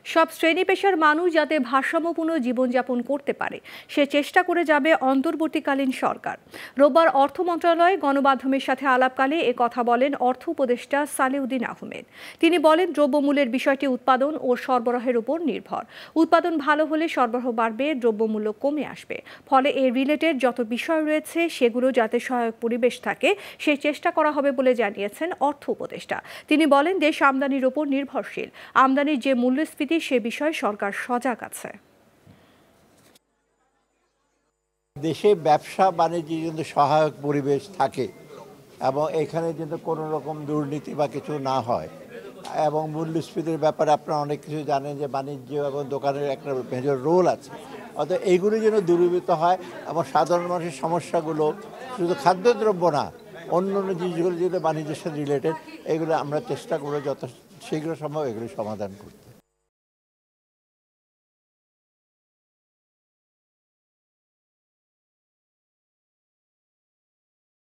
সব শ্রেণী পেশার মানুষ যাতে ভারসাম্যপূর্ণ জীবনযাপন করতে পারে সে চেষ্টা করে যাবে অন্তর্বর্তীকালীন সরকার। রোববার অর্থ মন্ত্রণালয় গণমাধ্যমের সাথে আলাপকালে এ কথা বলেন অর্থ উপদেষ্টা সালেউদ্দিন আহমেদ। তিনি বলেন, দ্রব্যমূল্যের বিষয়টি উৎপাদন ও সরবরাহের উপর নির্ভর। উৎপাদন ভালো হলে সরবরাহ বাড়বে, দ্রব্যমূল্য কমে আসবে। ফলে এর রিলেটেড যত বিষয় রয়েছে সেগুলো যাতে সহায়ক পরিবেশ থাকে সেই চেষ্টা করা হবে বলে জানিয়েছেন অর্থ উপদেষ্টা। তিনি বলেন, দেশ আমদানির উপর নির্ভরশীল। আমদানির যে মূল্যস্ফীতি সে বিষয়ে সরকার সজাগ আছে। দেশে ব্যবসা বাণিজ্যে কিন্তু সহায়ক পরিবেশ থাকে এবং এখানে কিন্তু কোনো রকম দুর্নীতি বা কিছু না হয় এবং মূল্যস্ফীতির ব্যাপারে আপনারা অনেক কিছু জানেন যে বাণিজ্য এবং দোকানের একটা মেজর রোল আছে। অর্থাৎ এইগুলি যেন দূরীভূত হয় এবং সাধারণ মানুষের সমস্যাগুলো শুধু খাদ্যদ্রব্য না, অন্য অন্য জিনিসগুলো যেগুলো বাণিজ্যের সাথে রিলেটেড, এগুলো আমরা চেষ্টা করবো যত শীঘ্র সম্ভব এগুলি সমাধান করতে।